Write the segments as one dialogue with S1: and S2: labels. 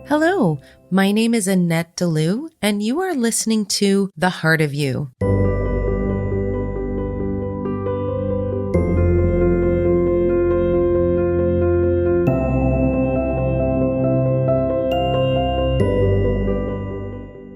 S1: Hello, my name is Annette DeLu, and you are listening to The Heart of You.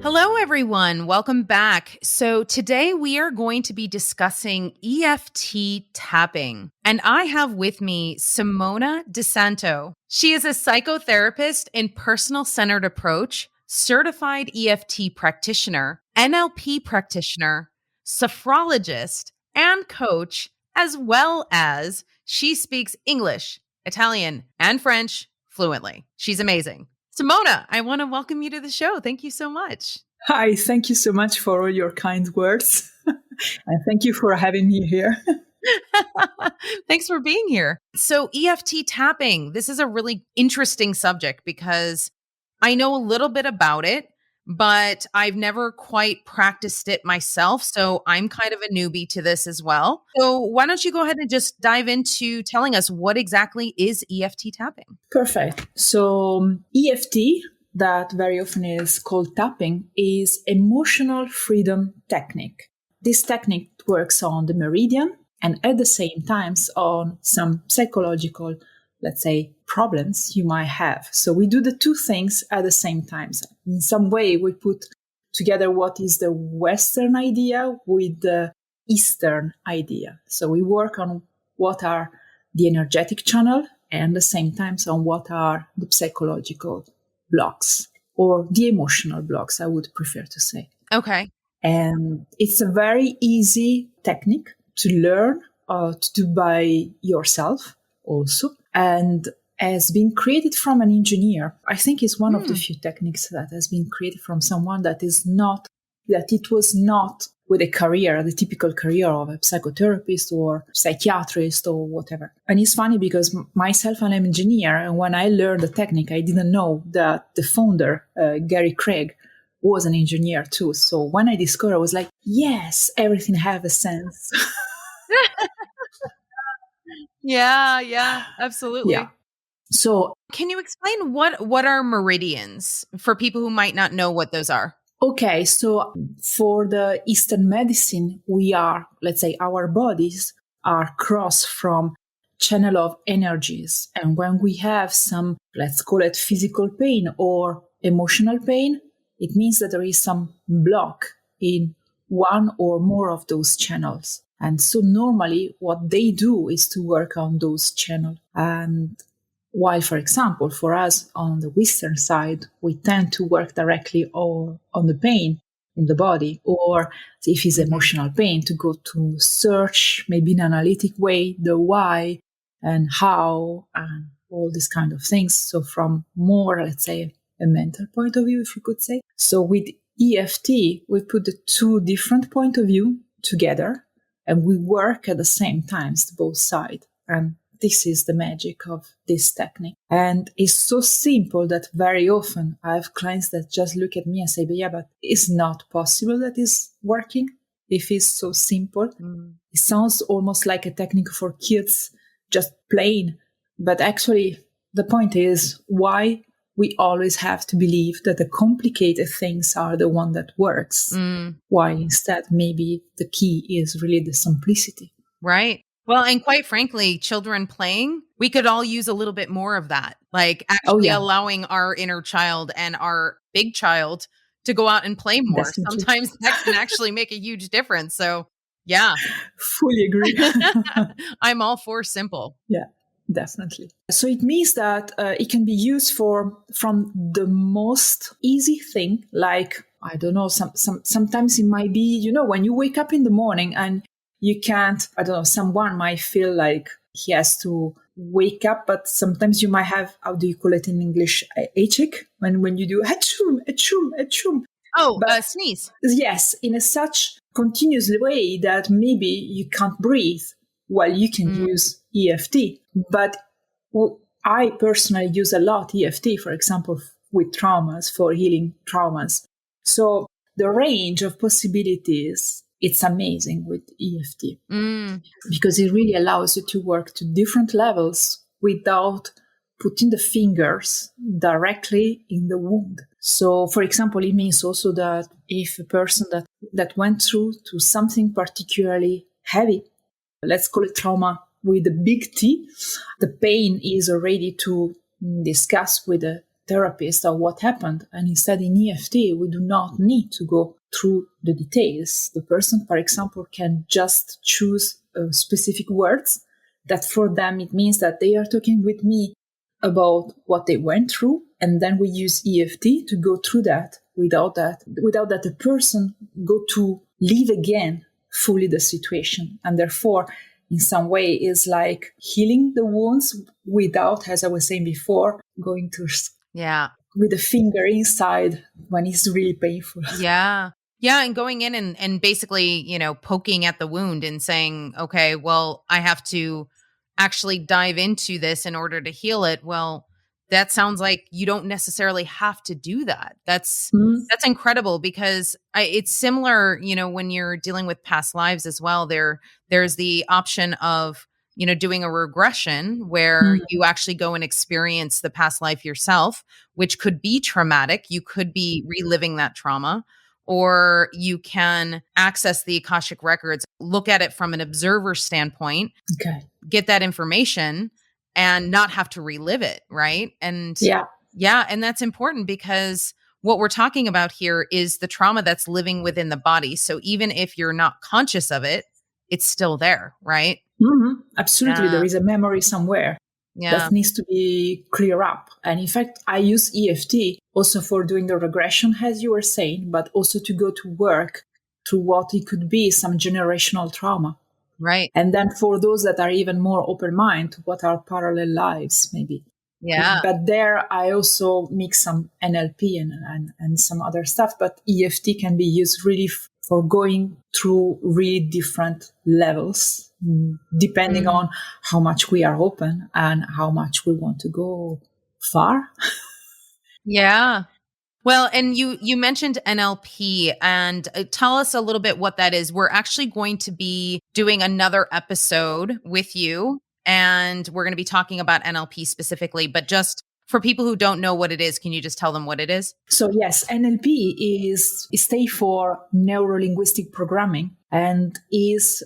S1: Hello, everyone. Welcome back. So today we are going to be discussing EFT tapping. And I have with me Simona DeSanto. She is a psychotherapist in personal-centered approach, certified EFT practitioner, NLP practitioner, sophrologist, and coach, as well as she speaks English, Italian, and French fluently. She's amazing. Simona, I want to welcome you to the show. Thank you so much.
S2: Hi, thank you so much for all your kind words. And thank you for having me here.
S1: Thanks for being here. So, EFT tapping, this is a really interesting subject because I know a little bit about it, but I've never quite practiced it myself. So, I'm kind of a newbie to this as well. So, why don't you go ahead and just dive into telling us what exactly is EFT tapping?
S2: Perfect. So, EFT, that very often is called tapping, is emotional freedom technique. This technique works on the meridian and at the same time on some psychological, let's say, problems you might have. So we do the two things at the same time. So in some way, we put together what is the Western idea with the Eastern idea. So we work on what are the energetic channel and at the same time on what are the psychological blocks or the emotional blocks, I would prefer to say.
S1: Okay.
S2: And it's a very easy technique to learn, to do by yourself also, and has been created from an engineer. I think it's one of the few techniques that has been created from someone that it was not with a career, the typical career of a psychotherapist or psychiatrist or whatever. And it's funny because myself, I'm an engineer, and when I learned the technique, I didn't know that the founder, Gary Craig, was an engineer too. So when I discovered, I was like, yes, everything has a sense.
S1: Yeah, absolutely.
S2: Yeah. So
S1: can you explain what are meridians for people who might not know what those are?
S2: Okay, so for the Eastern medicine, let's say our bodies are crossed from channel of energies. And when we have some, let's call it physical pain or emotional pain, it means that there is some block in one or more of those channels. And so normally what they do is to work on those channels. And while, for example, for us on the Western side, we tend to work directly on the pain in the body, or if it's emotional pain, to go to search, maybe in an analytic way, the why and how and all these kind of things. So from more, let's say, a mental point of view, if you could say. So with EFT, we put the two different point of view together and we work at the same time, both sides. And this is the magic of this technique. And it's so simple that very often I have clients that just look at me and say, but yeah, but it's not possible that it's working if it's so simple. It sounds almost like a technique for kids, just plain. But actually, the point is why we always have to believe that the complicated things are the one that works. Why instead maybe the key is really the simplicity.
S1: Right. Well, and quite frankly, children playing, we could all use a little bit more of that. Like actually allowing our inner child and our big child to go out and play more.
S2: Definitely.
S1: Sometimes that can actually make a huge difference. So, yeah.
S2: Fully agree.
S1: I'm all for simple.
S2: Yeah, definitely. So it means that it can be used from the most easy thing, like, I don't know, sometimes it might be, when you wake up in the morning and you can't, I don't know, someone might feel like he has to wake up, but sometimes you might have, how do you call it in English, headache, when you do achoo, achoo, achoo.
S1: Oh, sneeze.
S2: Yes, in a such continuous way that maybe you can't breathe. Well, you can use EFT, but I personally use a lot EFT, for example, with traumas, for healing traumas. So the range of possibilities It's amazing with EFT
S1: Mm.
S2: because it really allows you to work to different levels without putting the fingers directly in the wound. So, for example, it means also that if a person that went through to something particularly heavy, let's call it trauma with a big T, the pain is already to discuss with a therapist of what happened. And instead in EFT, we do not need to go through the details. The person, for example, can just choose specific words that for them it means that they are talking with me about what they went through, and then we use EFT to go through that without that the person go to live again fully the situation, and therefore in some way is like healing the wounds without, as I was saying before, going to with a finger inside when it's really painful.
S1: Yeah. Yeah. And going in and basically, poking at the wound and saying, okay, well, I have to actually dive into this in order to heal it. Well, that sounds like you don't necessarily have to do that. That's incredible because it's similar, when you're dealing with past lives as well. There's the option of, doing a regression where you actually go and experience the past life yourself, which could be traumatic. You could be reliving that trauma, or you can access the Akashic records, look at it from an observer standpoint,
S2: Okay.
S1: get that information and not have to relive it. Right. And and that's important because what we're talking about here is the trauma that's living within the body. So even if you're not conscious of it, it's still there. Right.
S2: Mm-hmm. Absolutely.
S1: Yeah.
S2: There is a memory somewhere that needs to be clear up. And in fact, I use EFT also for doing the regression, as you were saying, but also to go to work through what it could be some generational trauma.
S1: Right.
S2: And then for those that are even more open mind to what are parallel lives, maybe.
S1: Yeah.
S2: But there I also mix some NLP and some other stuff. But EFT can be used really for going through really different levels, depending on how much we are open and how much we want to go far.
S1: Yeah. Well, and you mentioned NLP, and tell us a little bit what that is. We're actually going to be doing another episode with you, and we're going to be talking about NLP specifically, but just for people who don't know what it is, can you just tell them what it is?
S2: So yes, NLP is stay for neuro-linguistic programming and is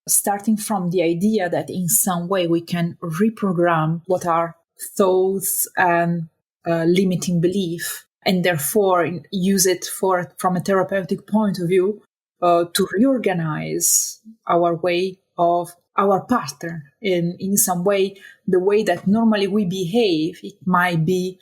S2: starting from the idea that in some way we can reprogram what are thoughts and limiting belief, and therefore use it from a therapeutic point of view to reorganize our way of our pattern. In some way, the way that normally we behave, it might be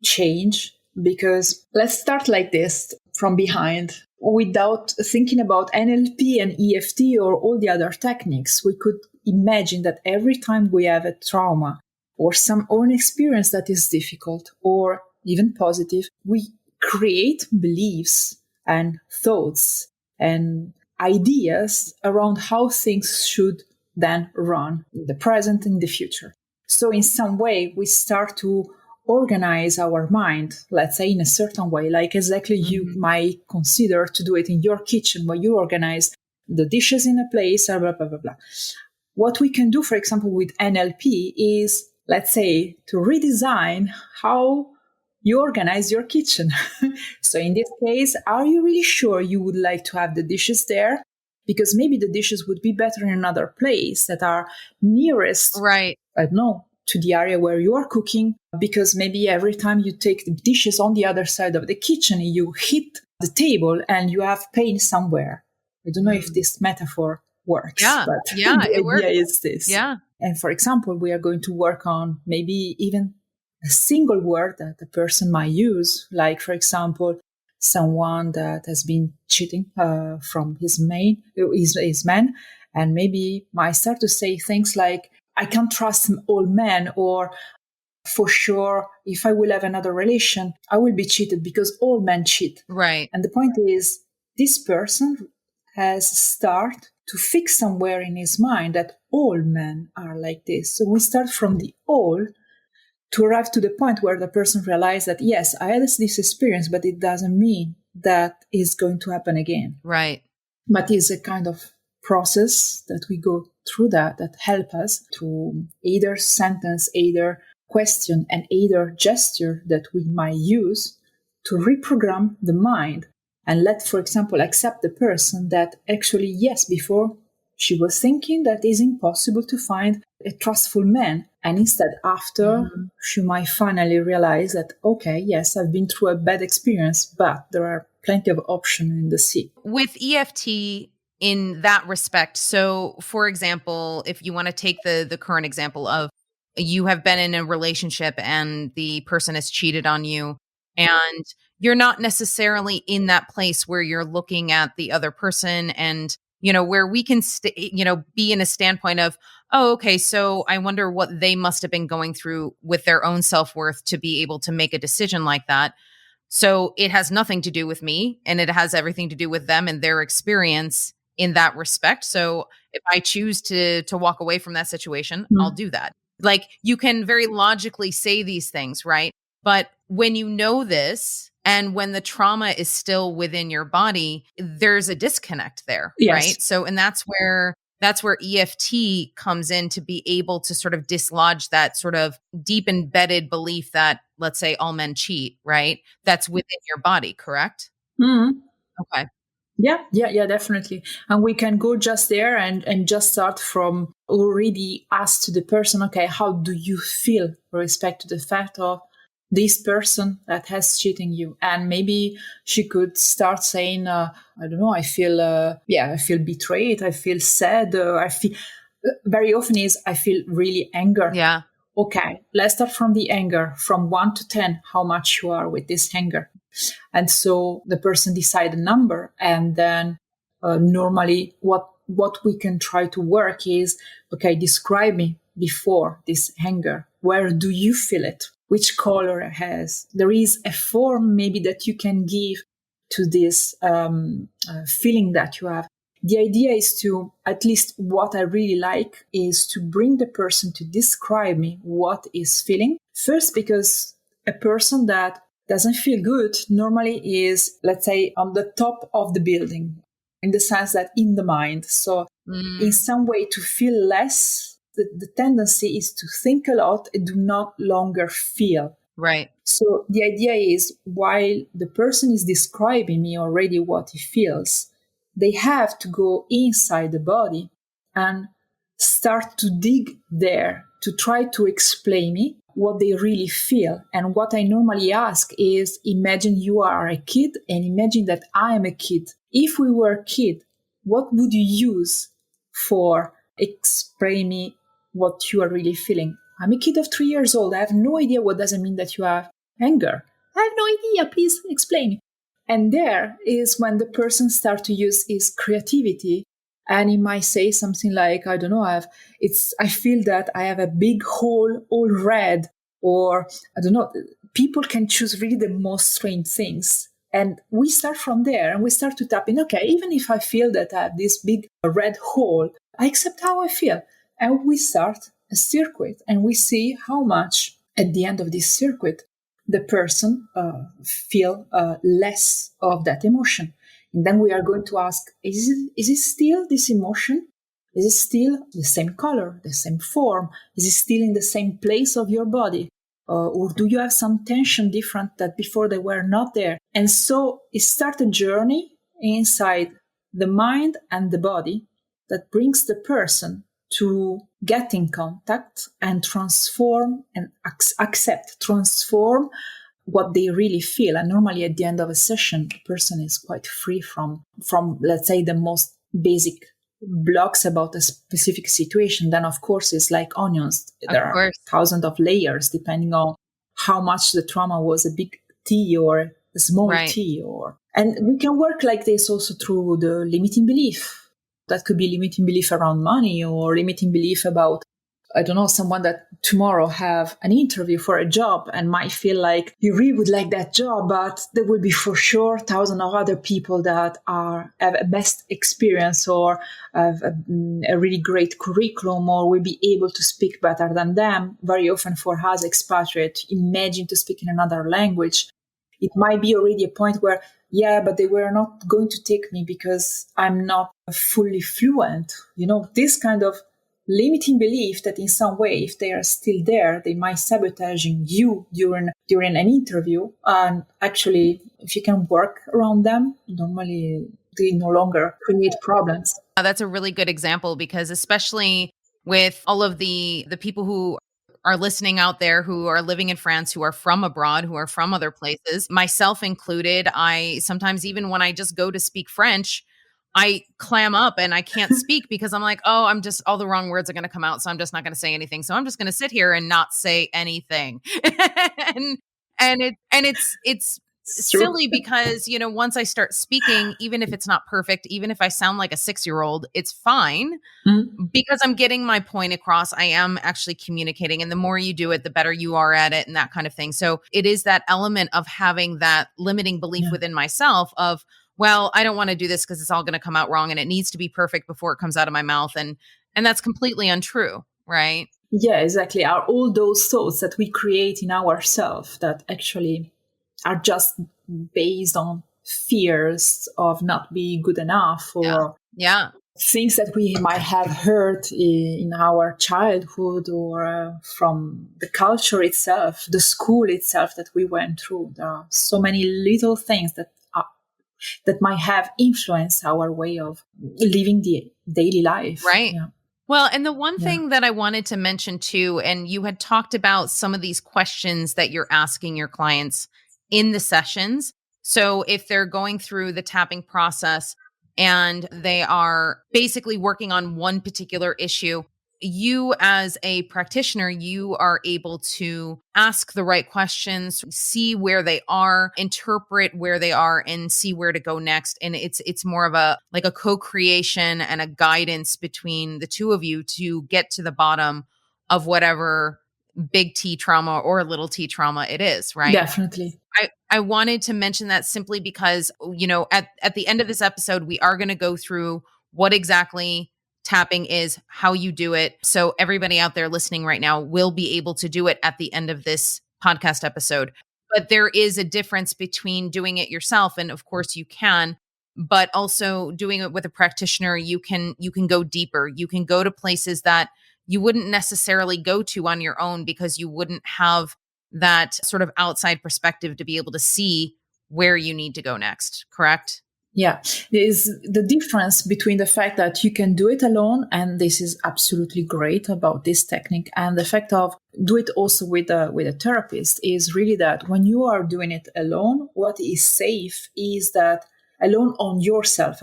S2: change. Because let's start like this from behind. Without thinking about NLP and EFT or all the other techniques, we could imagine that every time we have a trauma or some own experience that is difficult or even positive, we create beliefs and thoughts and ideas around how things should then run in the present and the future. So in some way, we start to organize our mind, let's say in a certain way, like exactly you might consider to do it in your kitchen, where you organize the dishes in a place, blah, blah, blah, blah. What we can do, for example, with NLP is, let's say, to redesign how you organize your kitchen. So in this case, are you really sure you would like to have the dishes there? Because maybe the dishes would be better in another place that are nearest,
S1: right?
S2: I don't know, to the area where you are cooking, because maybe every time you take the dishes on the other side of the kitchen, you hit the table and you have pain somewhere. I don't know if this metaphor works, but the idea
S1: works.
S2: is this.
S1: Yeah.
S2: And for example, we are going to work on maybe even a single word that the person might use, like, for example, someone that has been cheating from his man, and maybe might start to say things like, I can't trust all men, or for sure, if I will have another relation, I will be cheated because all men cheat.
S1: Right.
S2: And the point is, this person has started to fix somewhere in his mind that all men are like this. So we start from the all to arrive to the point where the person realizes that, yes, I had this experience, but it doesn't mean that is going to happen again.
S1: Right.
S2: But it's a kind of process that we go through that help us to either sentence, either question, and either gesture that we might use to reprogram the mind and let, for example, accept the person that actually, yes, before she was thinking that it's impossible to find a trustful man. And instead, after, she might finally realize that, okay, yes, I've been through a bad experience, but there are plenty of options in the sea.
S1: With EFT in that respect, so for example, if you want to take the current example of you have been in a relationship and the person has cheated on you, and you're not necessarily in that place where you're looking at the other person, and where we can be in a standpoint of, oh, okay, so I wonder what they must have been going through with their own self-worth to be able to make a decision like that. So it has nothing to do with me, and it has everything to do with them and their experience in that respect. So if I choose to walk away from that situation, I'll do that. Like, you can very logically say these things, right? But when you know this and when the trauma is still within your body, there's a disconnect there,
S2: Yes.
S1: right? So, and that's where EFT comes in to be able to sort of dislodge that sort of deep embedded belief that, let's say, all men cheat, right? That's within your body, correct?
S2: Mm-hmm.
S1: Okay.
S2: Yeah, definitely. And we can go just there and just start from already ask to the person, okay, how do you feel with respect to the fact of this person that has cheating you? And maybe she could start saying, I don't know, I feel betrayed. I feel sad. I feel very often I feel really anger.
S1: Yeah.
S2: Okay, let's start from the anger, from 1 to 10, how much you are with this anger. And so the person decide a number, and then normally what we can try to work is, okay, describe me before this anger. Where do you feel it? Which color it has? There is a form maybe that you can give to this feeling that you have. The idea is to, at least what I really like, is to bring the person to describe me what is feeling. First, because a person that doesn't feel good normally is, let's say, on the top of the building, in the sense that in the mind. So in some way to feel less, the tendency is to think a lot and do not longer feel.
S1: Right.
S2: So the idea is, while the person is describing me already what he feels, they have to go inside the body and start to dig there to try to explain me what they really feel. And what I normally ask is, imagine you are a kid and imagine that I am a kid. If we were a kid, what would you use for explaining me what you are really feeling? I'm a kid of 3 years old. I have no idea what does it mean that you have anger. I have no idea. Please explain me. And there is when the person starts to use his creativity, and he might say something like, I don't know, I feel that I have a big hole all red, or I don't know. People can choose really the most strange things. And we start from there and we start to tap in, okay, even if I feel that I have this big red hole, I accept how I feel. And we start a circuit and we see how much at the end of this circuit the person feel less of that emotion. And then we are going to ask, is it still this emotion? Is it still the same color, the same form? Is it still in the same place of your body? Or do you have some tension different that before they were not there? And so it starts a journey inside the mind and the body that brings the person to get in contact and transform and transform what they really feel. And normally at the end of a session, the person is quite free from let's say, the most basic blocks about a specific situation. Then of course it's like onions. There are thousands of layers depending on how much the trauma was, a big T or a small T. And we can work like this also through the limiting belief. That could be limiting belief around money, or limiting belief about, I don't know, someone that tomorrow have an interview for a job and might feel like you really would like that job, but there will be for sure thousands of other people that have a best experience or have a really great curriculum or will be able to speak better than them. Very often for us expatriate, imagine to speak in another language. It might be already a point where yeah, but they were not going to take me because I'm not fully fluent. This kind of limiting belief that in some way, if they are still there, they might sabotaging you during an interview. And actually, if you can work around them, normally they no longer create problems.
S1: That's a really good example because especially with all of the people who are listening out there who are living in France, who are from abroad, who are from other places, myself included, I sometimes even when I just go to speak French, I clam up and I can't speak because I'm like, oh, I'm just all the wrong words are going to come out, so I'm just not going to say anything. So I'm just going to sit here and not say anything. and it's
S2: It's true.
S1: silly because once I start speaking, even if it's not perfect, even if I sound like a 6-year-old, it's fine
S2: Mm.
S1: because I'm getting my point across. I am actually communicating, and the more you do it, the better you are at it, and that kind of thing. So it is that element of having that limiting belief
S2: Yeah.
S1: within myself of, well, I don't want to do this because it's all going to come out wrong and it needs to be perfect before it comes out of my mouth, and that's completely untrue, right?
S2: Yeah, exactly. Are all those thoughts that we create in ourselves that actually are just based on fears of not being good enough,
S1: Yeah.
S2: or
S1: Yeah.
S2: things that we might have heard in our childhood, or from the culture itself, the school itself that we went through. There are so many little things that might have influenced our way of living the daily life.
S1: Right.
S2: Yeah.
S1: Well, and the one
S2: Yeah.
S1: thing that I wanted to mention too, and you had talked about some of these questions that you're asking your clients in the sessions. So if they're going through the tapping process and they are basically working on one particular issue, you as a practitioner, you are able to ask the right questions, see where they are, interpret where they are, and see where to go next. And it's more of a like a co-creation and a guidance between the two of you to get to the bottom of whatever big T trauma or little T trauma it is, right?
S2: Definitely.
S1: I wanted to mention that simply because, at the end of this episode, we are going to go through what exactly tapping is, how you do it. So everybody out there listening right now will be able to do it at the end of this podcast episode. But there is a difference between doing it yourself, and of course you can, but also doing it with a practitioner, you can go deeper. You can go to places that you wouldn't necessarily go to on your own because you wouldn't have that sort of outside perspective to be able to see where you need to go next, correct?
S2: Yeah, there is the difference between the fact that you can do it alone, and this is absolutely great about this technique, and the fact of do it also with a therapist is really that when you are doing it alone, what is safe is that alone on yourself.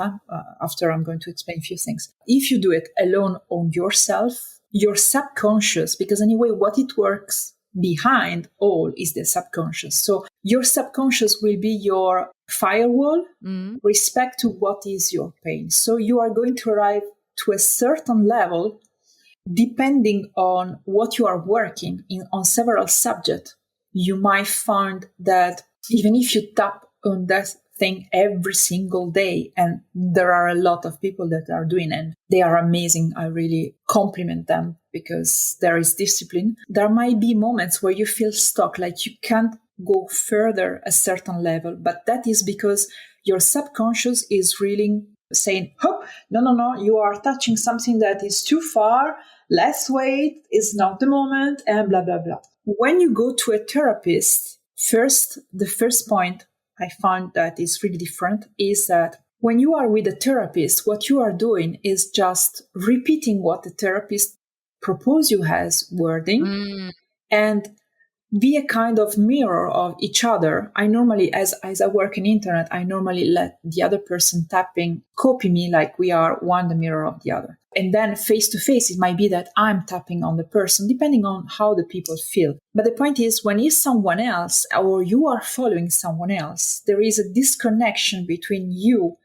S2: After I'm going to explain a few things. If you do it alone on yourself, your subconscious, because anyway, what it works behind all is the subconscious. So your subconscious will be your firewall
S1: Mm.
S2: respect to what is your pain. So you are going to arrive to a certain level depending on what you are working on several subjects. You might find that even if you tap on that thing every single day, and there are a lot of people that are doing it, they are amazing. I really compliment them because there is discipline. There might be moments where you feel stuck, like you can't go further a certain level, but that is because your subconscious is really saying, oh, no, you are touching something that is too far, let's wait, it's not the moment, and blah, blah, blah. When you go to a therapist, the first point I found that is really different is that when you are with a therapist, what you are doing is just repeating what the therapist proposes you as wording,
S1: Mm.
S2: and be a kind of mirror of each other. I normally, as I work in internet, I normally let the other person tapping copy me like we are one the mirror of the other. And then face to face, it might be that I'm tapping on the person, depending on how the people feel. But the point is, when it's someone else or you are following someone else, there is a disconnection between you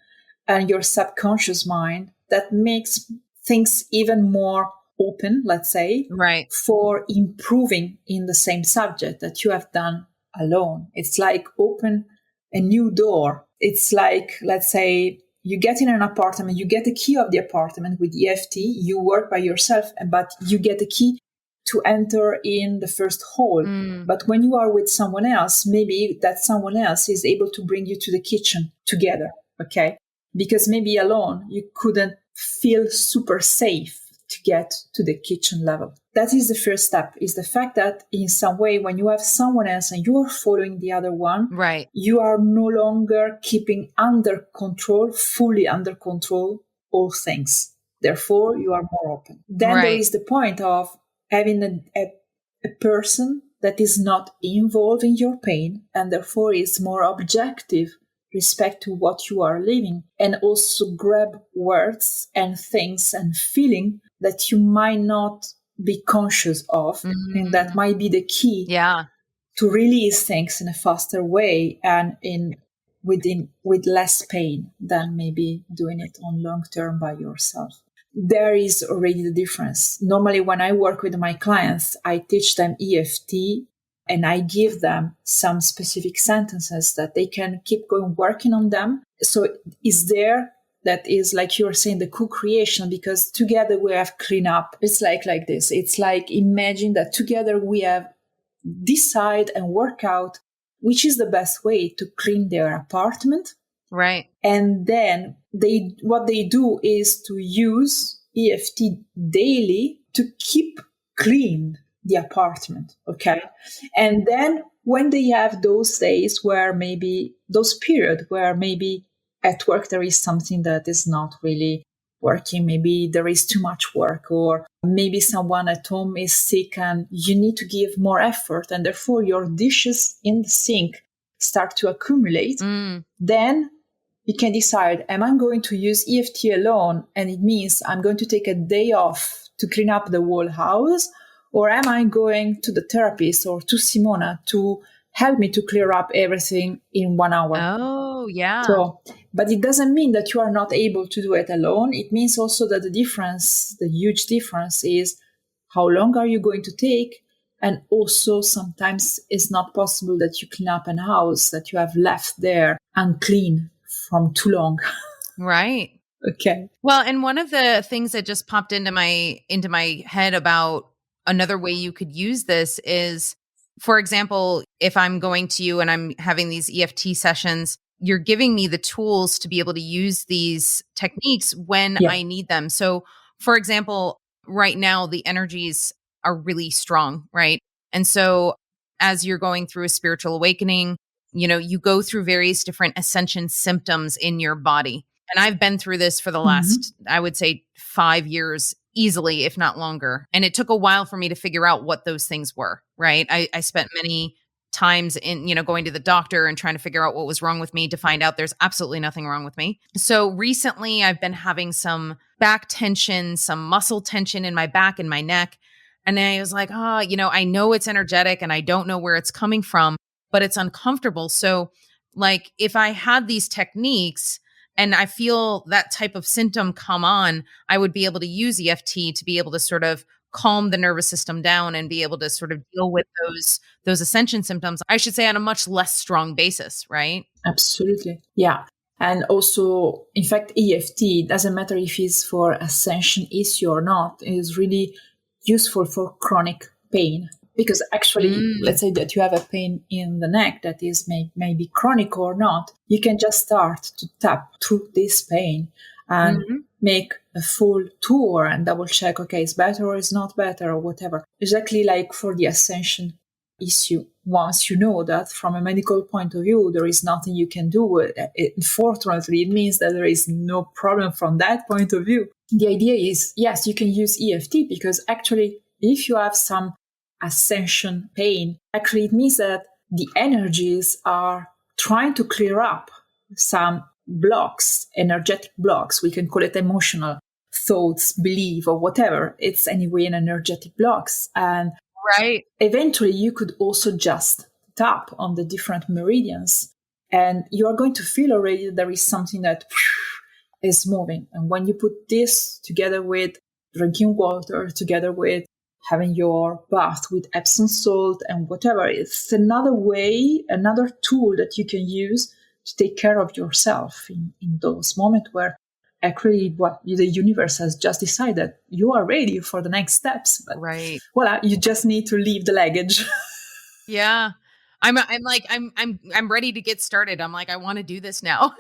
S2: and your subconscious mind that makes things even more open, let's say,
S1: Right.
S2: for improving in the same subject that you have done alone. It's like open a new door. It's like, let's say, you get in an apartment, you get the key of the apartment with EFT, you work by yourself, but you get the key to enter in the first hall.
S1: Mm.
S2: But when you are with someone else, maybe that someone else is able to bring you to the kitchen together. Okay. Because maybe alone you couldn't feel super safe to get to the kitchen level. That is the first step, is the fact that in some way, when you have someone else and you are following the other one,
S1: Right.
S2: you are no longer keeping under control, fully under control, all things. Therefore, you are more open. Then there
S1: Right.
S2: is the point of having a person that is not involved in your pain and therefore is more objective respect to what you are living, and also grab words and things and feeling that you might not be conscious of, and that might be the key to release things in a faster way and with less pain than maybe doing it on long term by yourself. There is already the difference. Normally, when I work with my clients, I teach them EFT and I give them some specific sentences that they can keep going working on them. So is there that is, like you were saying, the co-creation, because together we have clean up. It's like this. It's like, imagine that together we have decide and work out which is the best way to clean their apartment.
S1: Right.
S2: And then what they do is to use EFT daily to keep clean the apartment. Okay. And then when they have those days where maybe those periods where maybe at work there is something that is not really working, maybe there is too much work, or maybe someone at home is sick and you need to give more effort and therefore your dishes in the sink start to accumulate, then you can decide, am I going to use EFT alone and it means I'm going to take a day off to clean up the whole house, or am I going to the therapist or to Simona to help me to clear up everything in 1 hour?
S1: Oh, yeah.
S2: So, but it doesn't mean that you are not able to do it alone. It means also that the huge difference is how long are you going to take? And also sometimes it's not possible that you clean up an house that you have left there unclean from too long.
S1: Right.
S2: Okay.
S1: Well, and one of the things that just popped into my head about another way you could use this is, for example, if I'm going to you and I'm having these EFT sessions, you're giving me the tools to be able to use these techniques when I need them. So, for example, right now the energies are really strong, right? And so as you're going through a spiritual awakening, you go through various different ascension symptoms in your body. And I've been through this for the last, I would say, 5 years easily, if not longer. And it took a while for me to figure out what those things were, right? I spent many times in, going to the doctor and trying to figure out what was wrong with me, to find out there's absolutely nothing wrong with me. So recently I've been having some back tension, some muscle tension in my back and my neck. And I was like, I know it's energetic and I don't know where it's coming from, but it's uncomfortable. So like if I had these techniques and I feel that type of symptom come on, I would be able to use EFT to be able to sort of calm the nervous system down and be able to sort of deal with those ascension symptoms, I should say, on a much less strong basis, right?
S2: Absolutely. Yeah. And also, in fact, EFT, doesn't matter if it's for ascension issue or not, is really useful for chronic pain. Because actually, let's say that you have a pain in the neck that is maybe chronic or not, you can just start to tap through this pain and make a full tour and double check, okay, it's better or it's not better or whatever. Exactly like for the ascension issue. Once you know that from a medical point of view, there is nothing you can do. Unfortunately, it means that there is no problem from that point of view. The idea is, yes, you can use EFT because actually, if you have some ascension pain, actually it means that the energies are trying to clear up some blocks, energetic blocks. We can call it emotional thoughts, belief, or whatever. It's anyway an energetic blocks. And
S1: right.
S2: Eventually you could also just tap on the different meridians and you are going to feel already that there is something that is moving. And when you put this together with drinking water, together with having your bath with Epsom salt and whatever, it's another way, another tool that you can use to take care of yourself in those moments where actually what the universe has just decided you are ready for the next steps. But
S1: Right.
S2: voila, you just need to leave the luggage.
S1: Yeah. I'm ready to get started. I'm like, I want to do this now.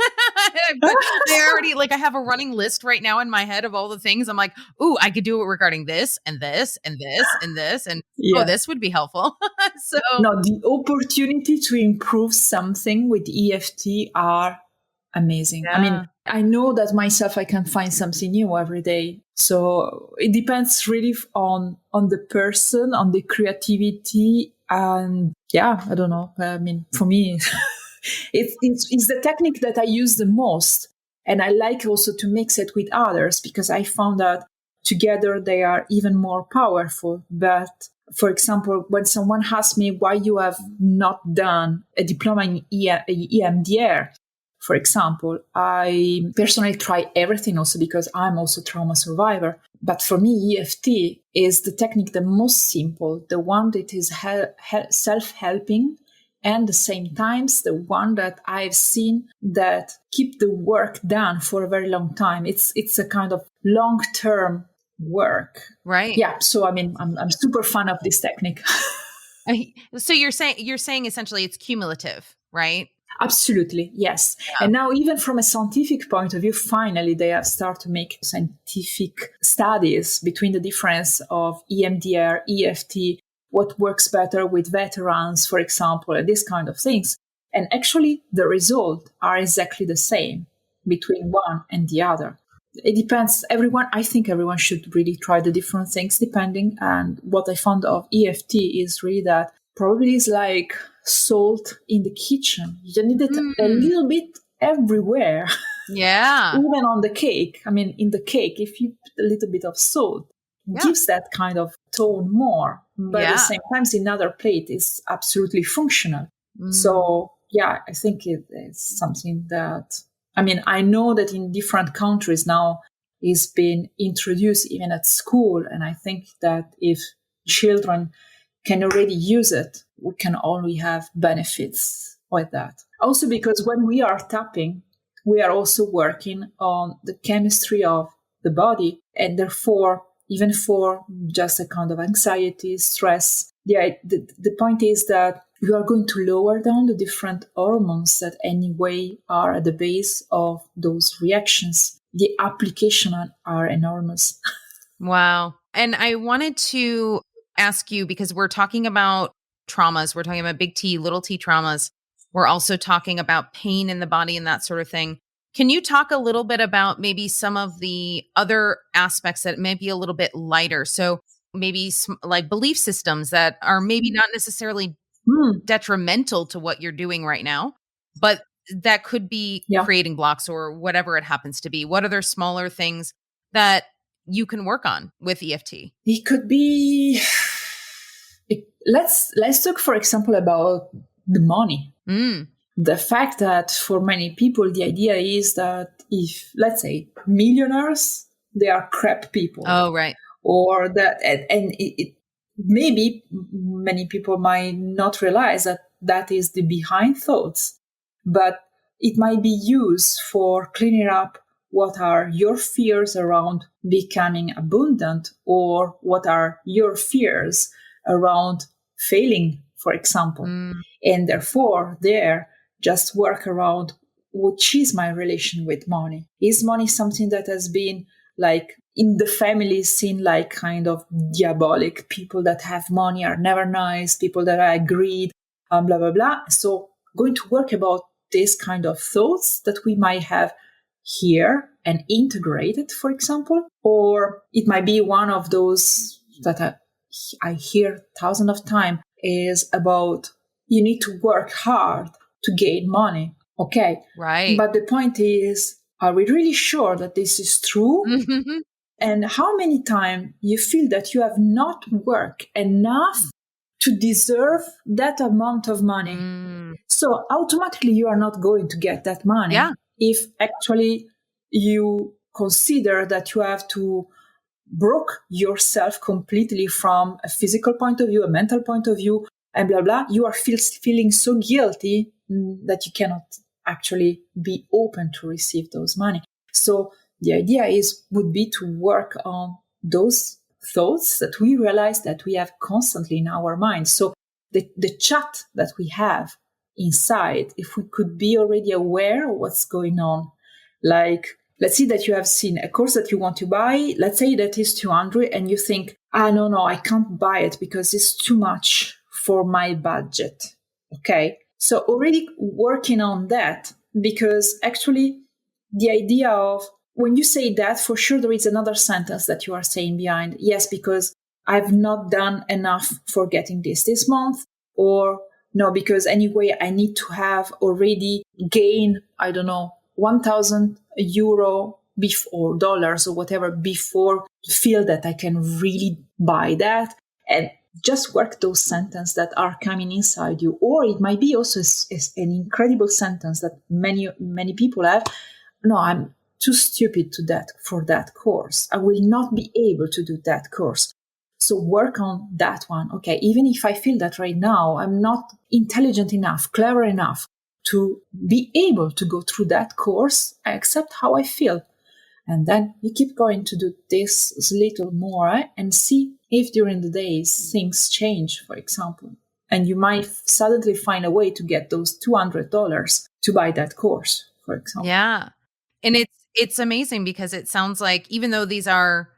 S1: But I already like I have a running list right now in my head of all the things. I'm like, ooh, I could do it regarding this and this and this and this and oh,
S2: Yeah.
S1: this would be helpful. So
S2: No, the opportunity to improve something with EFT are amazing. I mean,
S1: yeah.
S2: I know that myself, I can find something new every day. So it depends really on the person, on the creativity. And yeah, I don't know. I mean, for me, it's the technique that I use the most. And I like also to mix it with others because I found that together they are even more powerful. But for example, when someone asks me why you have not done a diploma in EMDR, for example, I personally try everything also because I'm also a trauma survivor. But for me, EFT is the technique the most simple, the one that is self-helping, and the same times the one that I've seen that keep the work done for a very long time. It's a kind of long-term work.
S1: Right.
S2: Yeah. So I mean, I'm super fan of this technique.
S1: So you're saying essentially it's cumulative, right?
S2: Absolutely, yes.
S1: Yeah.
S2: And now, even from a scientific point of view, finally they have started to make scientific studies between the difference of EMDR, EFT, what works better with veterans, for example, and these kind of things. And actually, the results are exactly the same between one and the other. It depends. I think everyone should really try the different things depending. And what I found of EFT is really that probably is like salt in the kitchen. You need it a
S1: Mm.
S2: little bit everywhere,
S1: Yeah.
S2: even on the cake. I mean, in the cake, if you put a little bit of salt,
S1: Yeah.
S2: gives that kind of tone more. But at the
S1: Yeah.
S2: same time, another plate is absolutely functional.
S1: Mm.
S2: So yeah, I think it's something that, I mean, I know that in different countries now is being introduced even at school. And I think that if children can already use it, we can only have benefits with that. Also, because when we are tapping, we are also working on the chemistry of the body, and therefore, even for just a kind of anxiety, stress, the point is that you are going to lower down the different hormones that anyway are at the base of those reactions. The application are enormous.
S1: Wow. And I wanted to ask you because we're talking about traumas, we're talking about big T, little t traumas. We're also talking about pain in the body and that sort of thing. Can you talk a little bit about maybe some of the other aspects that may be a little bit lighter? So maybe like belief systems that are maybe not necessarily
S2: Hmm.
S1: detrimental to what you're doing right now, but that could be
S2: Yeah.
S1: creating blocks or whatever it happens to be. What other smaller things that you can work on with EFT?
S2: It could be. Let's talk, for example, about the money.
S1: Mm.
S2: The fact that for many people, the idea is that if, let's say, millionaires, they are crap people,
S1: Oh, right.
S2: or that, and maybe many people might not realize that that is the behind thoughts, but it might be used for cleaning up what are your fears around becoming abundant, or what are your fears around failing, for example.
S1: Mm.
S2: And therefore, there, just work around which is my relation with money. Is money something that has been like in the family seen like kind of diabolic? People that have money are never nice, people that are greed, blah, blah, blah. So going to work about this kind of thoughts that we might have here and integrate it, for example. Or it might be one of those that I hear thousands of times is about you need to work hard to gain money. Okay.
S1: Right.
S2: But the point is, are we really sure that this is true?
S1: Mhm.
S2: And how many times you feel that you have not worked enough to deserve that amount of money?
S1: Mm.
S2: So automatically you are not going to get that
S1: Yeah.
S2: money if actually you consider that you have to broke yourself completely from a physical point of view, a mental point of view, and blah, blah. You are feeling so guilty that you cannot actually be open to receive those money. So The idea would be to work on those thoughts that we realize that we have constantly in our mind. So the chat that we have inside, if we could be already aware of what's going on, like, let's say that you have seen a course that you want to buy. Let's say that is 200 and you think, no, I can't buy it because it's too much for my budget. Okay. So already working on that, because actually the idea of when you say that, for sure, there is another sentence that you are saying behind. Yes, because I've not done enough for getting this month, or no, because anyway, I need to have already gained, I don't know, 1,000 euro before dollars or whatever before to feel that I can really buy that. And just work those sentences that are coming inside you. Or it might be also an incredible sentence that many people have. No, I'm too stupid for that course. I will not be able to do that course. So work on that one. Okay, even if I feel that right now I'm not intelligent enough, clever enough to be able to go through that course, I accept how I feel. And then you keep going to do this little more and see if during the days things change, for example. And you might suddenly find a way to get those $200 to buy that course, for example.
S1: Yeah. And it's amazing because it sounds like even though these are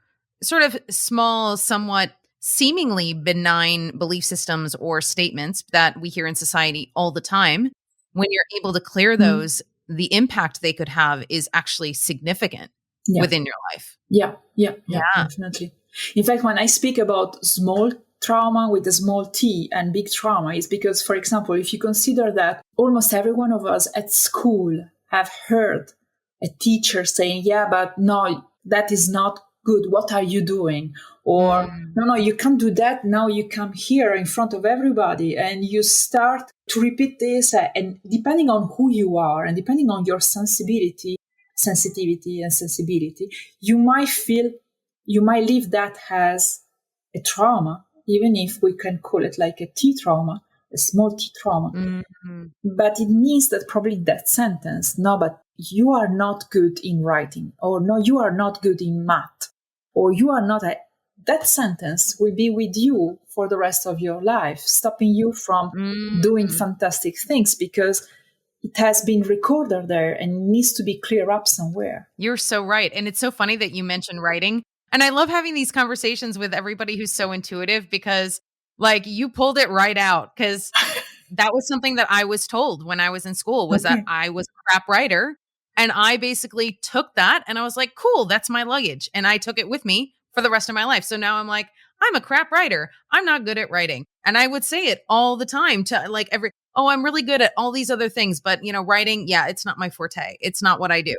S1: sort of small, somewhat seemingly benign belief systems or statements that we hear in society all the time, when you're able to clear those, the impact they could have is actually significant within your life.
S2: Yeah, definitely. In fact, when I speak about small trauma with a small t and big trauma, is because, for example, if you consider that almost every one of us at school have heard a teacher saying, yeah, but no, that is not good. What are you doing? Or no, you can't do that. Now you come here in front of everybody and you start to repeat this. And depending on who you are and depending on your sensitivity and sensibility, you might leave that as a trauma, even if we can call it like a T trauma, a small T trauma. Mm-hmm. But it means that probably that sentence, no, but you are not good in writing, or no, you are not good in math, or you are not that sentence will be with you for the rest of your life, stopping you from doing fantastic things because it has been recorded there and needs to be cleared up somewhere.
S1: You're so right. And it's so funny that you mentioned writing. And I love having these conversations with everybody who's so intuitive because, like, you pulled it right out, because that was something that I was told when I was in school was that I was a crap writer. And I basically took that and I was like, cool, that's my luggage. And I took it with me for the rest of my life. So now I'm like, I'm a crap writer. I'm not good at writing. And I would say it all the time to like I'm really good at all these other things, but writing, it's not my forte. It's not what I do.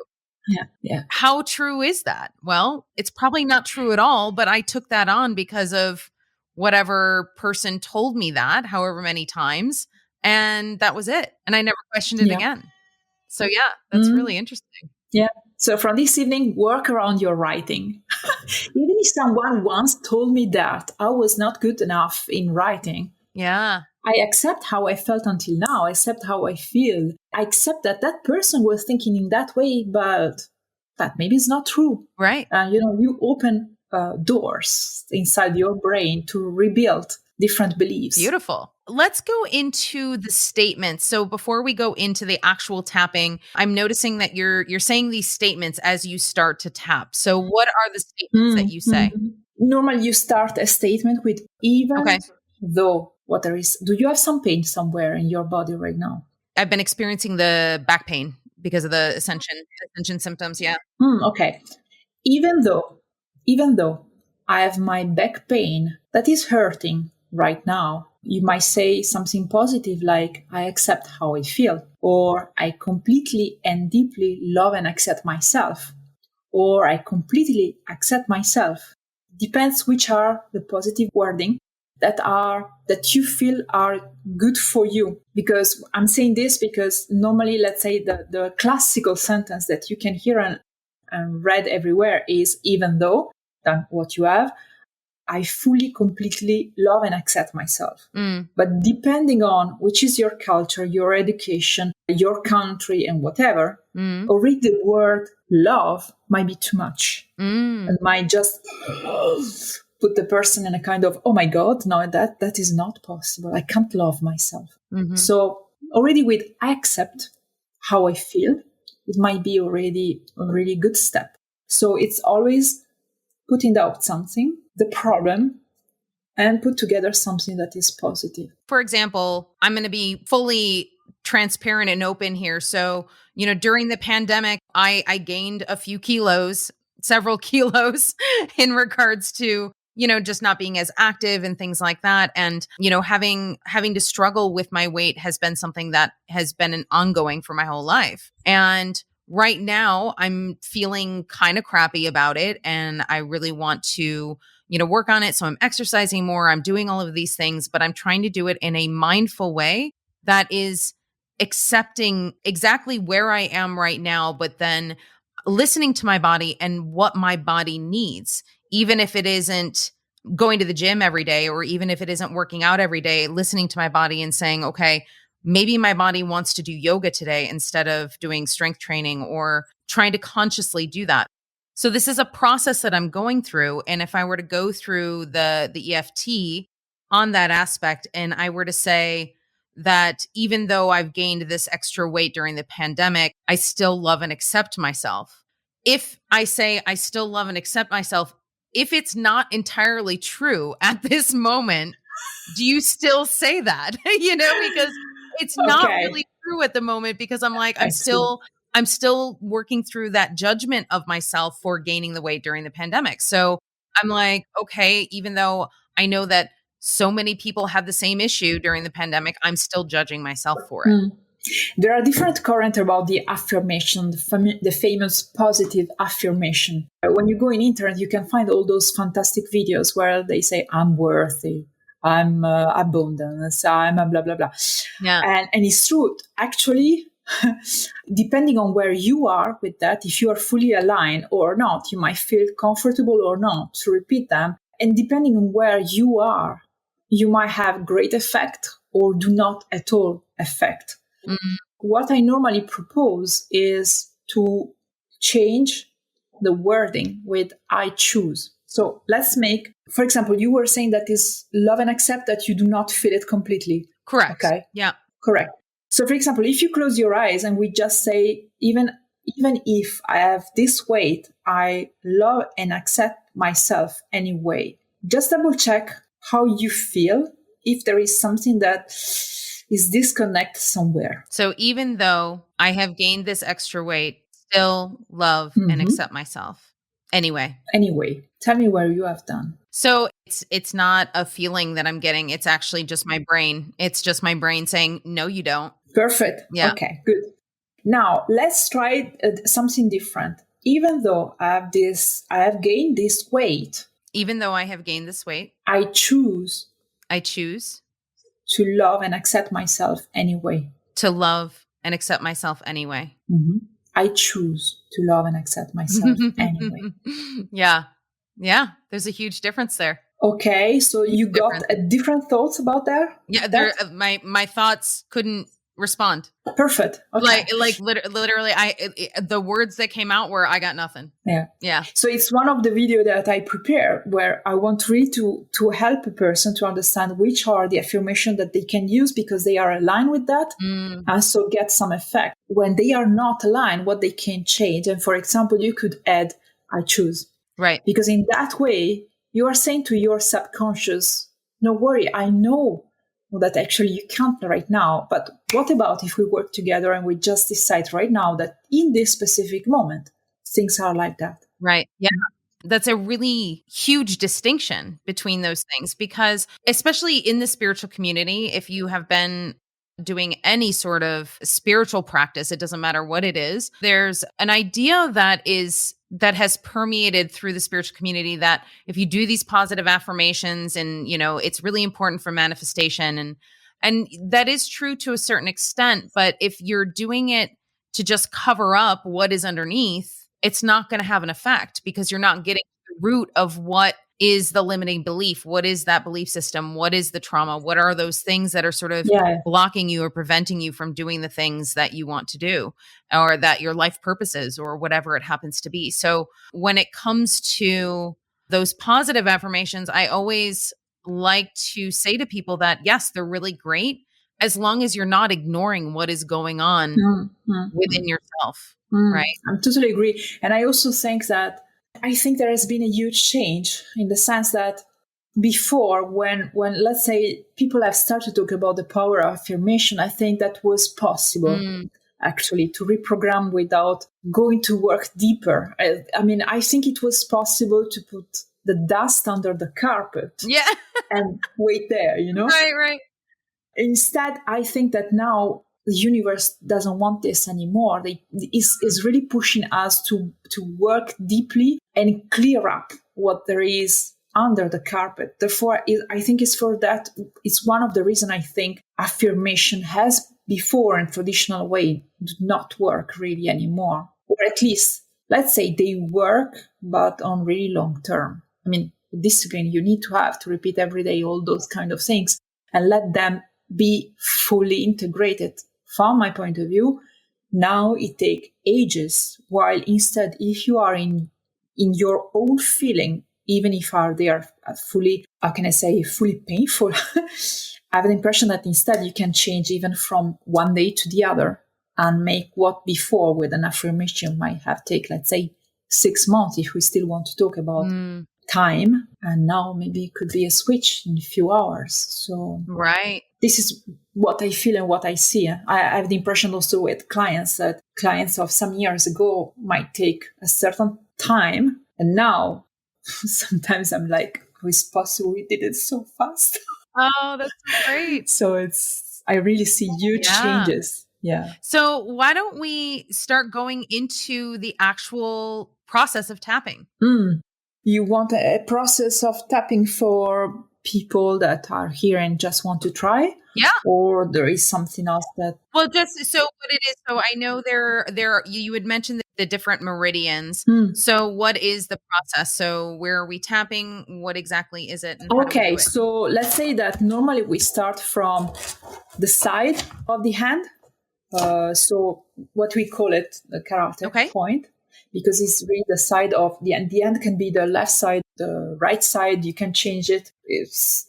S2: Yeah.
S1: How true is that? Well, it's probably not true at all, but I took that on because of whatever person told me that, however many times, and that was it. And I never questioned it again. So that's really interesting.
S2: Yeah. So from this evening, work around your writing. Even if someone once told me that I was not good enough in writing.
S1: Yeah.
S2: I accept how I felt until now. I accept how I feel. I accept that that person was thinking in that way, but that maybe is not true.
S1: Right.
S2: You open doors inside your brain to rebuild different beliefs.
S1: Beautiful. Let's go into the statements. So before we go into the actual tapping, I'm noticing that you're saying these statements as you start to tap. So what are the statements that you say?
S2: Normally you start a statement with even though what there is. Do you have some pain somewhere in your body right now?
S1: I've been experiencing the back pain because of the ascension symptoms. Yeah.
S2: Okay. Even though I have my back pain that is hurting right now, you might say something positive like, I accept how I feel, or I completely and deeply love and accept myself, or I completely accept myself. Depends which are the positive wording that you feel are good for you. Because I'm saying this because normally, let's say the classical sentence that you can hear and read everywhere is, even though than what you have, I fully, completely love and accept myself. But depending on which is your culture, your education, your country, and whatever, already the word love might be too much.
S1: Mm.
S2: And might just put the person in a kind of, oh my God, no, that is not possible. I can't love myself.
S1: Mm-hmm.
S2: So already with accept how I feel, it might be already a really good step. So it's always putting out something, the problem, and put together something that is positive.
S1: For example, I'm going to be fully transparent and open here. So, during the pandemic, I gained a few kilos, several kilos in regards to, just not being as active and things like that. And, having to struggle with my weight has been something that has been an ongoing for my whole life. And right now I'm feeling kind of crappy about it. And I really want to work on it. So I'm exercising more. I'm doing all of these things, but I'm trying to do it in a mindful way that is accepting exactly where I am right now, but then listening to my body and what my body needs, even if it isn't going to the gym every day, or even if it isn't working out every day, listening to my body and saying, okay, maybe my body wants to do yoga today instead of doing strength training, or trying to consciously do that. So this is a process that I'm going through. And if I were to go through the EFT on that aspect, and I were to say that even though I've gained this extra weight during the pandemic, I still love and accept myself. If I say I still love and accept myself, if it's not entirely true at this moment, do you still say that? Because it's not
S2: Okay,
S1: really true at the moment, because I'm like,
S2: I see.
S1: I'm still working through that judgment of myself for gaining the weight during the pandemic. So I'm like, okay, even though I know that so many people had the same issue during the pandemic, I'm still judging myself for it.
S2: There are different currents about the affirmation, the famous positive affirmation. When you go in internet, you can find all those fantastic videos where they say, I'm worthy, I'm abundance, I'm blah, blah, blah.
S1: Yeah.
S2: And it's true. Actually, depending on where you are with that, if you are fully aligned or not, you might feel comfortable or not to repeat them. And depending on where you are, you might have great effect or do not at all effect.
S1: Mm,
S2: What I normally propose is to change the wording with I choose. So let's make, for example, you were saying that is love and accept that you do not feel it completely.
S1: correct.
S2: Okay.
S1: Yeah.
S2: Correct. So for example, if you close your eyes and we just say, even if I have this weight, I love and accept myself anyway. Just double check how you feel, if there is something that is disconnect somewhere.
S1: So even though I have gained this extra weight, still love and accept myself anyway.
S2: Anyway, tell me where you have done.
S1: So it's not a feeling that I'm getting. It's actually just my brain. It's just my brain saying, no, you don't.
S2: Perfect.
S1: Yeah.
S2: Okay, good. Now let's try something different. Even though I have gained this weight.
S1: Even though I have gained this weight,
S2: I choose
S1: to
S2: love and accept myself anyway.
S1: To love and accept myself anyway.
S2: Mm-hmm. I choose to love and accept myself anyway.
S1: Yeah. Yeah. There's a huge difference there.
S2: Okay. So you got different thoughts about that?
S1: Yeah. My thoughts couldn't respond.
S2: Perfect. Okay.
S1: Literally, the words that came out were, I got nothing.
S2: Yeah.
S1: Yeah.
S2: So it's one of the video that I prepare where I want really to help a person to understand which are the affirmation that they can use because they are aligned with that, and so get some effect. When they are not aligned, what they can change. And for example, you could add, I choose.
S1: Right.
S2: Because in that way, you are saying to your subconscious, no worry, I know that actually you can't right now, but what about if we work together and we just decide right now that in this specific moment, things are like that.
S1: Right. Yeah. That's a really huge distinction between those things, because especially in the spiritual community, if you have been doing any sort of spiritual practice, it doesn't matter what it is, there's an idea that has permeated through the spiritual community that if you do these positive affirmations and, it's really important for manifestation, and that is true to a certain extent, but if you're doing it to just cover up what is underneath, it's not going to have an effect because you're not getting to the root of what is the limiting belief? What is that belief system? What is the trauma? What are those things that are sort of
S2: Yeah.
S1: blocking you or preventing you from doing the things that you want to do, or that your life purposes, or whatever it happens to be? So when it comes to those positive affirmations, I always like to say to people that, yes, they're really great as long as you're not ignoring what is going on
S2: Mm, mm,
S1: within
S2: mm,
S1: yourself, right?
S2: I totally agree. And I also think that I think there has been a huge change in the sense that before, when let's say people have started to talk about the power of affirmation, I think that was possible
S1: Mm.
S2: actually to reprogram without going to work deeper. I mean, I think it was possible to put the dust under the carpet
S1: Yeah.
S2: and wait there, you know?
S1: Right, right.
S2: Instead, I think that now the universe doesn't want this anymore. Is really pushing us to work deeply and clear up what there is under the carpet. Therefore, I think it's for that. It's one of the reasons I think affirmation has before in traditional way did not work really anymore, or at least let's say they work, but on really long term. I mean, discipline you need to have to repeat every day all those kind of things and let them be fully integrated. From my point of view, now it takes ages. While instead, if you are in your own feeling, even if they are fully, how can I say, fully painful, I have the impression that instead you can change even from one day to the other and make what before with an affirmation might have taken, let's say, 6 months if we still want to talk about time, and now maybe it could be a switch in a few hours. So
S1: Right.
S2: this is what I feel and what I see. I have the impression also with clients that clients of some years ago might take a certain time, and now sometimes I'm like, how is possible we did it so fast?
S1: Oh, that's so great.
S2: So I really see huge
S1: Yeah.
S2: changes. Yeah.
S1: So why don't we start going into the actual process of tapping?
S2: You want a process of tapping for people that are here and just want to try?
S1: Yeah.
S2: Or there is something else that.
S1: Well, just so what it is, so I know you had mentioned the different meridians. So what is the process? So where are we tapping? What exactly is it, and how do we
S2: Okay,
S1: do it?
S2: so let's say that normally we start from the side of the hand. So what we call it the karate point, because it's really the side of the end. The end can be the left side, the right side. You can change it.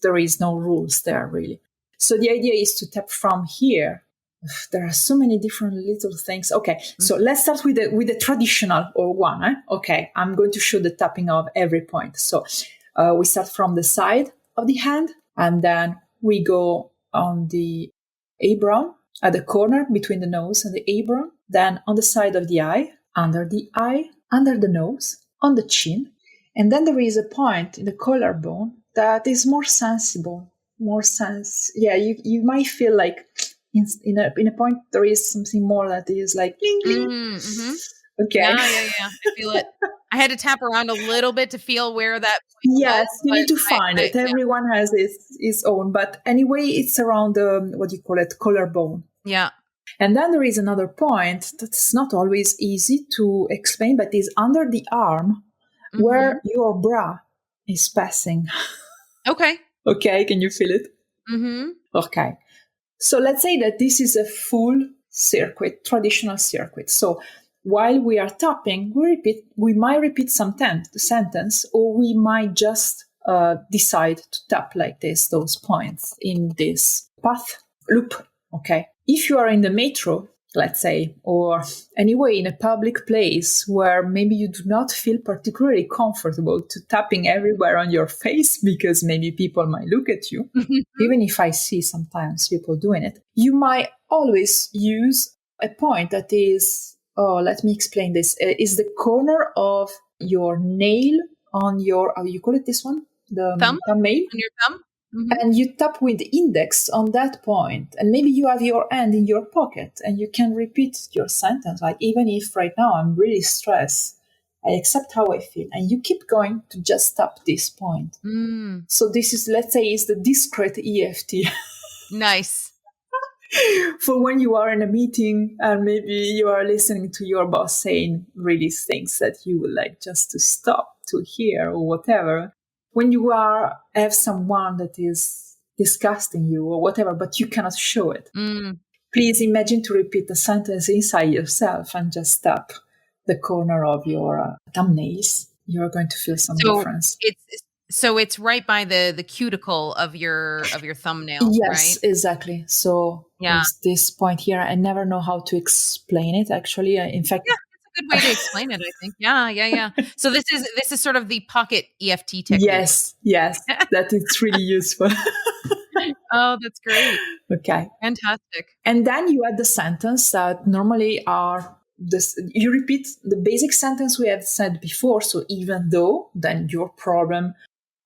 S2: There is no rules there really. So the idea is to tap from here. There are so many different little things. Okay, so let's start with the traditional or one. Okay, I'm going to show the tapping of every point. So we start from the side of the hand, and then we go on the eyebrow at the corner between the nose and the eyebrow, then on the side of the eye, under the nose, on the chin, and then there is a point in the collarbone that is more sensible, more sense. Yeah, you might feel like in a point there is something more that is like bling bling.
S1: Mm-hmm.
S2: Okay.
S1: Yeah. I feel it. I had to tap around a little bit to feel where that point
S2: Yes,
S1: was,
S2: you need to find it. Everyone has its own, but anyway, it's around the what do you call it, collarbone.
S1: Yeah.
S2: And then there is another point that's not always easy to explain, but is under the arm where your bra is passing.
S1: Okay.
S2: Okay, can you feel it?
S1: Mm-hmm.
S2: Okay. So let's say that this is a full circuit, traditional circuit. So while we are tapping, we might repeat some sentence, or we might just decide to tap like this, those points in this path loop. Okay. If you are in the metro, let's say, or anyway in a public place where maybe you do not feel particularly comfortable to tapping everywhere on your face because maybe people might look at you, even if I see sometimes people doing it, you might always use a point that is, let me explain this, is the corner of your nail on your, how you call it, this one? The
S1: Thumb?
S2: thumbnail.
S1: On your thumb? Mm-hmm.
S2: And you tap with the index on that point, and maybe you have your hand in your pocket and you can repeat your sentence, like, even if right now I'm really stressed, I accept how I feel, and you keep going to just tap this point. So this is, let's say, is the discrete EFT.
S1: Nice.
S2: For when you are in a meeting and maybe you are listening to your boss saying really things that you would like just to stop to hear or whatever. when you have someone that is disgusting you or whatever, but you cannot show it. Please imagine to repeat the sentence inside yourself and just tap the corner of your thumbnails. You're going to feel some difference.
S1: It's right by the cuticle of your thumbnail,
S2: yes,
S1: right?
S2: Exactly. So there's this point here. I never know how to explain it. Actually, in fact,
S1: yeah, that's a good way to explain it. I think. Yeah. So this is sort of the pocket EFT technique.
S2: Yes, that it's really useful.
S1: Oh, that's great.
S2: Okay,
S1: fantastic.
S2: And then you add the sentence that normally are this. You repeat the basic sentence we have said before. So even though, then your problem,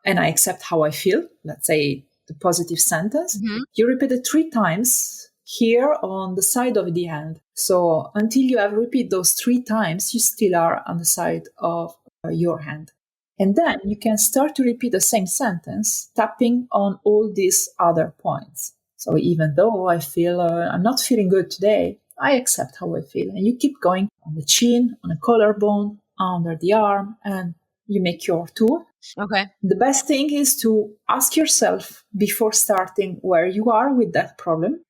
S2: and I accept how I feel. Let's say the positive sentence. You repeat it 3 times here on the side of the hand. So until you have repeated those 3 times, you still are on the side of your hand. And then you can start to repeat the same sentence, tapping on all these other points. So even though I feel I'm not feeling good today, I accept how I feel. And you keep going on the chin, on the collarbone, under the arm, and you make your tour.
S1: Okay.
S2: The best thing is to ask yourself before starting where you are with that problem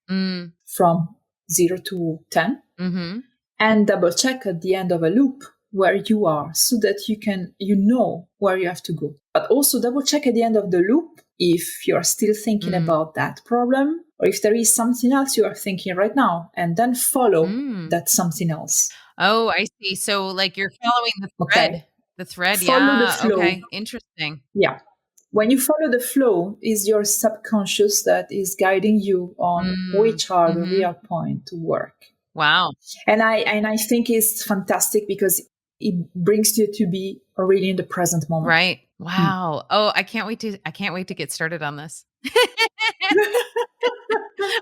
S2: from 0 to 10 and double check at the end of a loop where you are so that you know where you have to go. But also double check at the end of the loop if you're still thinking about that problem or if there is something else you are thinking right now, and then follow that something else.
S1: Oh, I see. So like you're following the thread.
S2: Okay.
S1: The thread,
S2: Follow the flow.
S1: Okay, interesting.
S2: Yeah. When you follow the flow, is your subconscious that is guiding you on which are the real point to work.
S1: Wow.
S2: And I think it's fantastic because it brings you to be really in the present moment.
S1: Right. Wow. Oh, I can't wait to get started on this.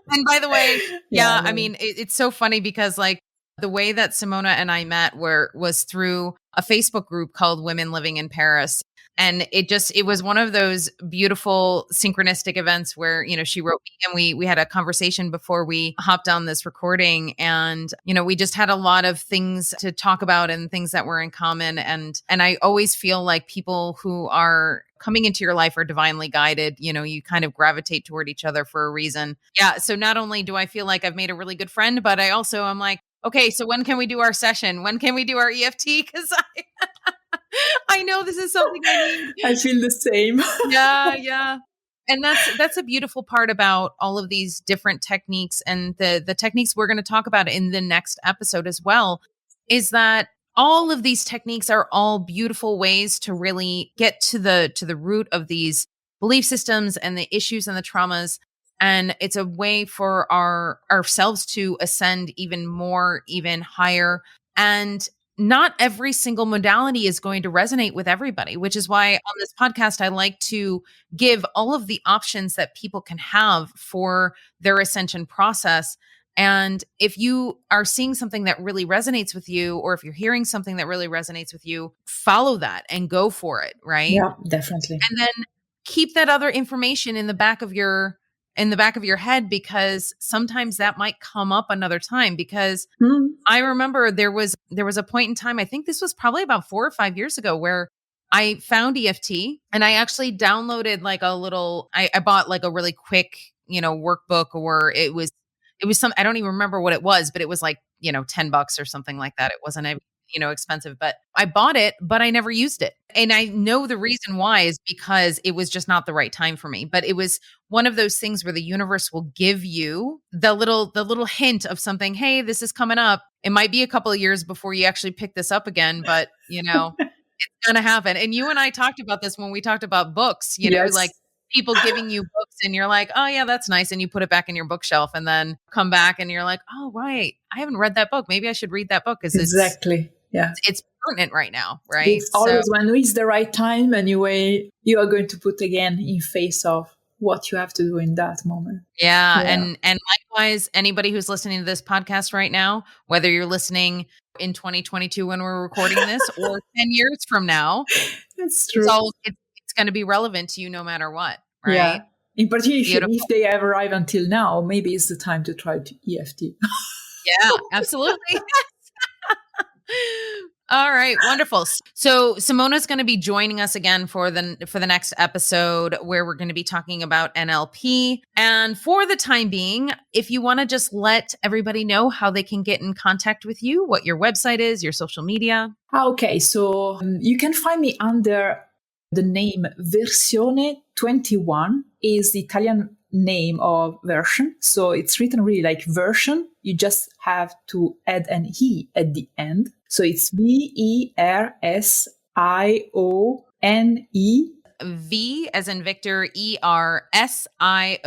S1: And by the way, I mean, it's so funny because like the way that Simona and I met was through a Facebook group called Women Living in Paris. And it was one of those beautiful synchronistic events where, she wrote me and we had a conversation before we hopped on this recording. And, we just had a lot of things to talk about and things that were in common. And I always feel like people who are coming into your life are divinely guided. You kind of gravitate toward each other for a reason. Yeah. So not only do I feel like I've made a really good friend, but I also am like, okay, so when can we do our session? When can we do our EFT? Because I know this is something I need.
S2: I feel the same.
S1: Yeah. And that's a beautiful part about all of these different techniques and the techniques we're going to talk about in the next episode as well, is that all of these techniques are all beautiful ways to really get to the root of these belief systems and the issues and the traumas. And it's a way for ourselves to ascend even more, even higher. And not every single modality is going to resonate with everybody, which is why on this podcast, I like to give all of the options that people can have for their ascension process. And if you are seeing something that really resonates with you, or if you're hearing something that really resonates with you, follow that and go for it. Right.
S2: Yeah, definitely.
S1: And then keep that other information in the back of your head, because sometimes that might come up another time. Because I remember there was a point in time, I think this was probably about 4 or 5 years ago, where I found EFT and I actually downloaded like I bought like a really quick, workbook, or it was some, I don't even remember what it was, but it was like, $10 or something like that. It wasn't expensive, but I bought it, but I never used it. And I know the reason why is because it was just not the right time for me. But it was one of those things where the universe will give you the little hint of something. Hey, this is coming up. It might be a couple of years before you actually pick this up again, but it's going to happen. And you and I talked about this when we talked about books, like people giving you books and you're like, oh yeah, that's nice. And you put it back in your bookshelf and then come back and you're like, oh, right, I haven't read that book. Maybe I should read that book because it's pertinent right now, right?
S2: It's always when it's the right time anyway, you are going to put again in face of what you have to do in that moment.
S1: Yeah. And likewise, anybody who's listening to this podcast right now, whether you're listening in 2022 when we're recording this or 10 years from now,
S2: it's true.
S1: It's going to be relevant to you no matter what, right?
S2: Yeah. In particular, if they have arrived until now, maybe it's the time to try EFT.
S1: Yeah, absolutely. All right, wonderful. So Simona's going to be joining us again for the next episode where we're going to be talking about NLP. And for the time being, if you want to just let everybody know how they can get in contact with you, what your website is, your social media.
S2: Okay, so you can find me under the name Versione 21 is the Italian name of version. So it's written really like version. You just have to add an E at the end. So it's VERSIONE.
S1: V as in Victor, ERSIONE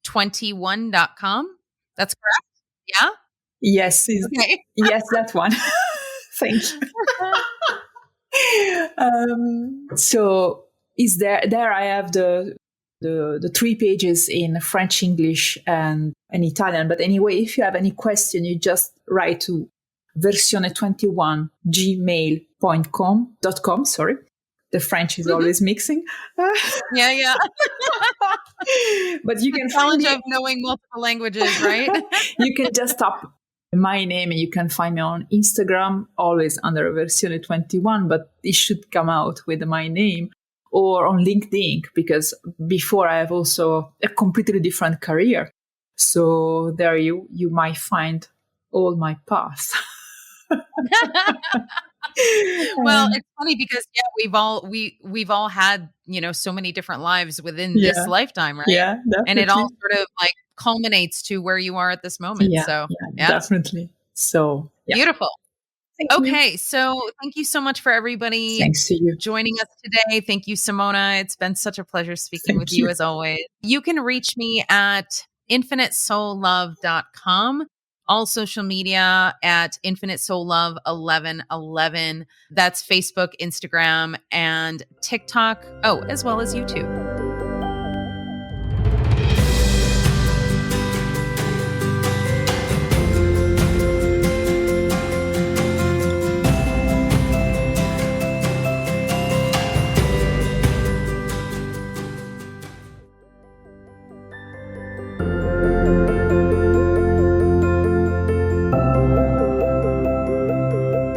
S1: 21.com. That's correct? Yeah?
S2: Yes,
S1: Okay.
S2: yes, that one. Thank you. So is there I have the 3 pages in French, English, and Italian. But anyway, if you have any question, you just write to versione21 gmail.com. Sorry. The French is always mixing.
S1: Yeah.
S2: But you can
S1: challenge
S2: find
S1: of knowing multiple languages, right?
S2: You can just type my name and you can find me on Instagram, always under Versione21, but it should come out with my name, or on LinkedIn, because before I have also a completely different career. So there you might find all my paths.
S1: Well, it's funny because we've all had, so many different lives within this lifetime, right?
S2: Yeah, definitely.
S1: And it all sort of like culminates to where you are at this moment. So, yeah.
S2: Definitely. So,
S1: Beautiful.
S2: Thank you.
S1: Okay, so thank you so much for everybody
S2: Thanks to you.
S1: joining us today. Thank you, Simona. It's been such a pleasure speaking with you as always. You can reach me at infinitesoullove.com. All social media at Infinite Soul Love 1111. That's Facebook, Instagram, and TikTok. Oh, as well as YouTube.